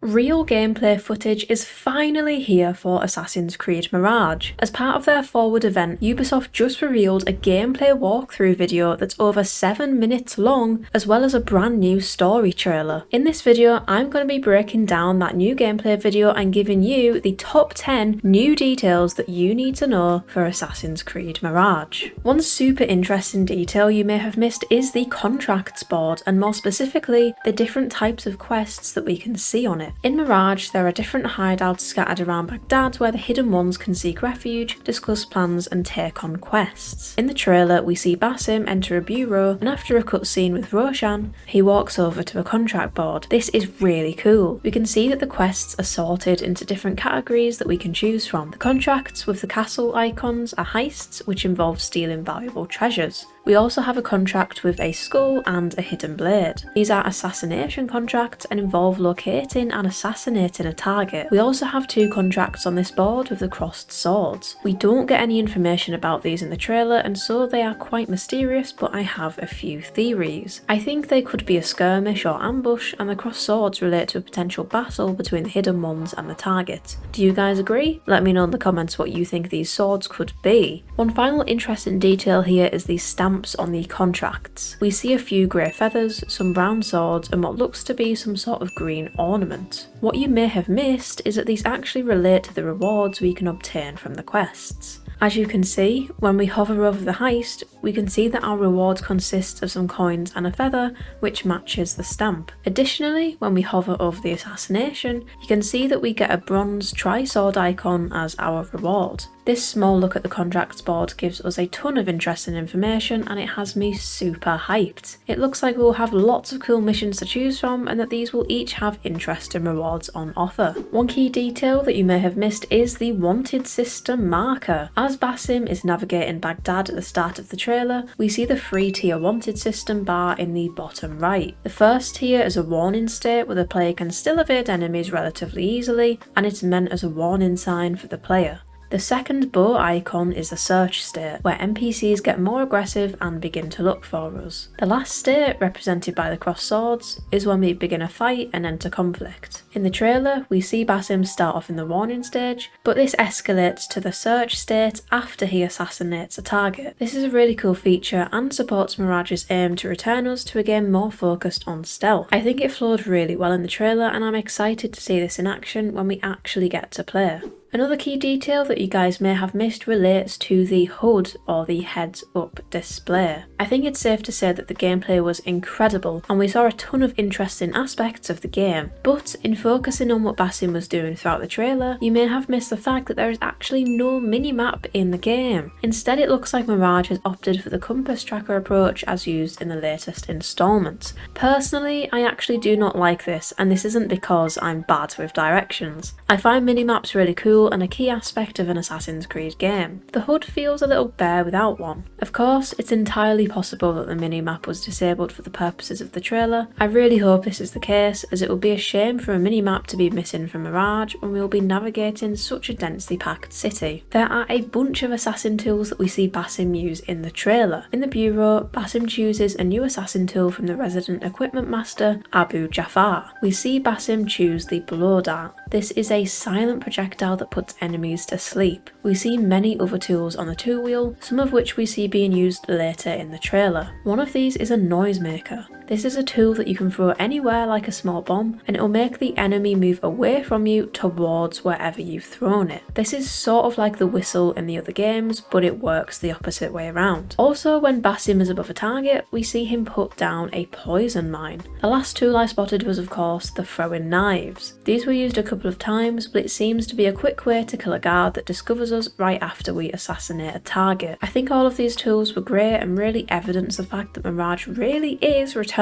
Real gameplay footage is finally here for Assassin's Creed Mirage. As part of their Forward event, Ubisoft just revealed a gameplay walkthrough video that's over 7 minutes long, as well as a brand new story trailer. In this video, I'm going to be breaking down that new gameplay video and giving you the top 10 new details that you need to know for Assassin's Creed Mirage. One super interesting detail you may have missed is the contracts board, and more specifically, the different types of quests that we can see on it. In Mirage, there are different hideouts scattered around Baghdad where the hidden ones can seek refuge, discuss plans and take on quests. In the trailer, we see Basim enter a bureau, and after a cutscene with Roshan, he walks over to a contract board. This is really cool. We can see that the quests are sorted into different categories that we can choose from. The contracts with the castle icons are heists, which involve stealing valuable treasures. We also have a contract with a skull and a hidden blade. These are assassination contracts and involve locating and assassinating a target. We also have 2 contracts on this board with the crossed swords. We don't get any information about these in the trailer, and so they are quite mysterious, but I have a few theories. I think they could be a skirmish or ambush, and the crossed swords relate to a potential battle between the hidden ones and the target. Do you guys agree? Let me know in the comments what you think these swords could be. One final interesting detail here is the stamps on the contracts. We see a few grey feathers, some brown swords, and what looks to be some sort of green ornament. What you may have missed is that these actually relate to the rewards we can obtain from the quests. As you can see, when we hover over the heist, we can see that our rewards consist of some coins and a feather, which matches the stamp. Additionally, when we hover over the assassination, you can see that we get a bronze tri-sword icon as our reward. This small look at the contracts board gives us a ton of interesting information, and it has me super hyped. It looks like we'll have lots of cool missions to choose from, and that these will each have interesting rewards on offer. One key detail that you may have missed is the wanted system marker. As Basim is navigating Baghdad at the start of the trailer, we see the 3 tier wanted system bar in the bottom right. The first tier is a warning state where the player can still evade enemies relatively easily, and it's meant as a warning sign for the player. The second bow icon is the search state, where NPCs get more aggressive and begin to look for us. The last state, represented by the crossed swords, is when we begin a fight and enter conflict. In the trailer, we see Basim start off in the warning stage, but this escalates to the search state after he assassinates a target. This is a really cool feature and supports Mirage's aim to return us to a game more focused on stealth. I think it flowed really well in the trailer, and I'm excited to see this in action when we actually get to play. Another key detail that you guys may have missed relates to the HUD, or the heads up display. I think it's safe to say that the gameplay was incredible and we saw a ton of interesting aspects of the game, but in focusing on what Basim was doing throughout the trailer, you may have missed the fact that there is actually no minimap in the game. Instead, it looks like Mirage has opted for the compass tracker approach as used in the latest installment. Personally, I actually do not like this, and this isn't because I'm bad with directions. I find minimaps really cool and a key aspect of an Assassin's Creed game. The HUD feels a little bare without one. Of course, it's entirely possible that the minimap was disabled for the purposes of the trailer. I really hope this is the case, as it would be a shame for a minimap to be missing from Mirage when we will be navigating such a densely packed city. There are a bunch of assassin tools that we see Basim use in the trailer. In the bureau, Basim chooses a new assassin tool from the resident equipment master, Abu Jafar. We see Basim choose the blow dart. This is a silent projectile that puts enemies to sleep. We see many other tools on the tool wheel, some of which we see being used later in the trailer. One of these is a noisemaker. This is a tool that you can throw anywhere like a small bomb, and it will make the enemy move away from you towards wherever you've thrown it. This is sort of like the whistle in the other games, but it works the opposite way around. Also, when Basim is above a target, we see him put down a poison mine. The last tool I spotted was of course the throwing knives. These were used a couple of times, but it seems to be a quick way to kill a guard that discovers us right after we assassinate a target. I think all of these tools were great and really evidence the fact that Mirage really is returning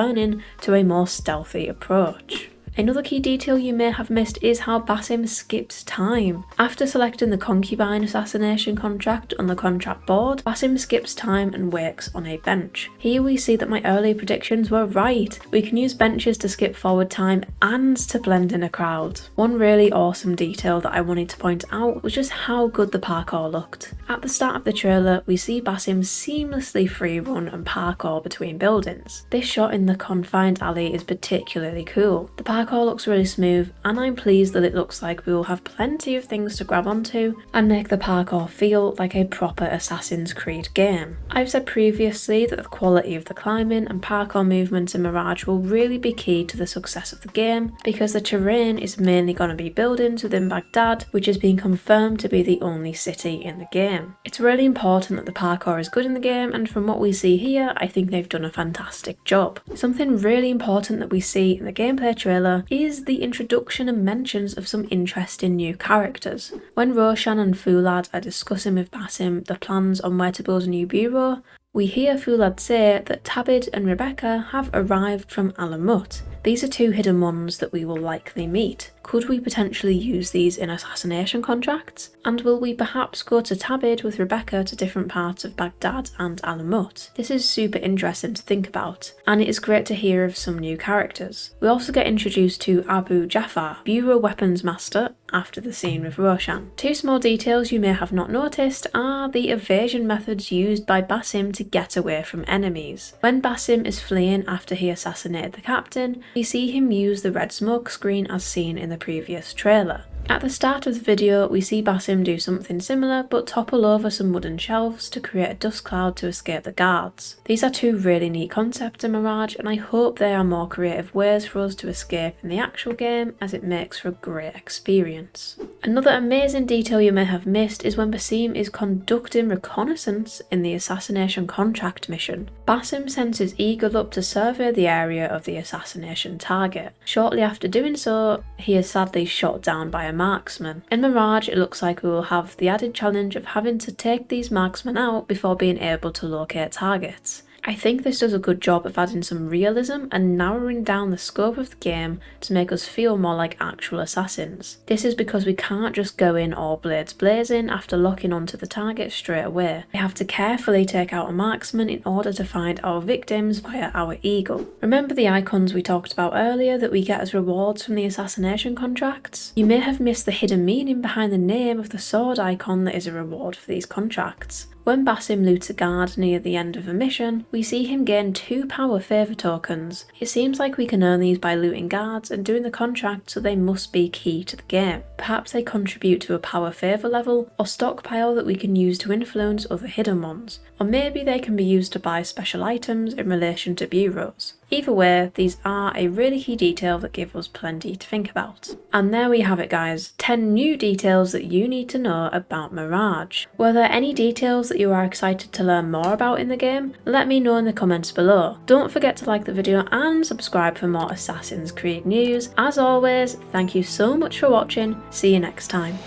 to a more stealthy approach. Another key detail you may have missed is how Basim skips time. After selecting the concubine assassination contract on the contract board, Basim skips time and wakes on a bench. Here we see that my earlier predictions were right. We can use benches to skip forward time and to blend in a crowd. One really awesome detail that I wanted to point out was just how good the parkour looked. At the start of the trailer, we see Basim seamlessly free run and parkour between buildings. This shot in the confined alley is particularly cool. The parkour looks really smooth, and I'm pleased that it looks like we will have plenty of things to grab onto and make the parkour feel like a proper Assassin's Creed game. I've said previously that the quality of the climbing and parkour movements in Mirage will really be key to the success of the game, because the terrain is mainly going to be buildings within Baghdad, which has been confirmed to be the only city in the game. It's really important that the parkour is good in the game, and from what we see here, I think they've done a fantastic job. Something really important that we see in the gameplay trailer is the introduction and mentions of some interesting new characters. When Roshan and Foulad are discussing with Basim the plans on where to build a new bureau, we hear Foulad say that Tabid and Rebecca have arrived from Alamut. These are two hidden ones that we will likely meet. Could we potentially use these in assassination contracts? And will we perhaps go to Tabid with Rebecca to different parts of Baghdad and Alamut? This is super interesting to think about, and it is great to hear of some new characters. We also get introduced to Abu Jafar, Bureau Weapons Master, after the scene with Roshan. Two small details you may have not noticed are the evasion methods used by Basim to get away from enemies. When Basim is fleeing after he assassinated the captain, we see him use the red smoke screen as seen in the previous trailer. At the start of the video, we see Basim do something similar but topple over some wooden shelves to create a dust cloud to escape the guards. These are two really neat concepts in Mirage, and I hope there are more creative ways for us to escape in the actual game, as it makes for a great experience. Another amazing detail you may have missed is when Basim is conducting reconnaissance in the assassination contract mission. Basim sends his eagle up to survey the area of the assassination target. Shortly after doing so, he is sadly shot down by a marksman. In Mirage, it looks like we will have the added challenge of having to take these marksmen out before being able to locate targets. I think this does a good job of adding some realism and narrowing down the scope of the game to make us feel more like actual assassins. This is because we can't just go in all blades blazing after locking onto the target straight away. We have to carefully take out a marksman in order to find our victims via our eagle. Remember the icons we talked about earlier that we get as rewards from the assassination contracts? You may have missed the hidden meaning behind the name of the sword icon that is a reward for these contracts. When Basim loots a guard near the end of a mission, we see him gain 2 power favour tokens. It seems like we can earn these by looting guards and doing the contract, so they must be key to the game. Perhaps they contribute to a power favour level or stockpile that we can use to influence other hidden ones, or maybe they can be used to buy special items in relation to bureaus. Either way, these are a really key detail that give us plenty to think about. And there we have it guys, 10 new details that you need to know about Mirage. Were there any details that you are excited to learn more about in the game? Let me know in the comments below. Don't forget to like the video and subscribe for more Assassin's Creed news. As always, thank you so much for watching, see you next time.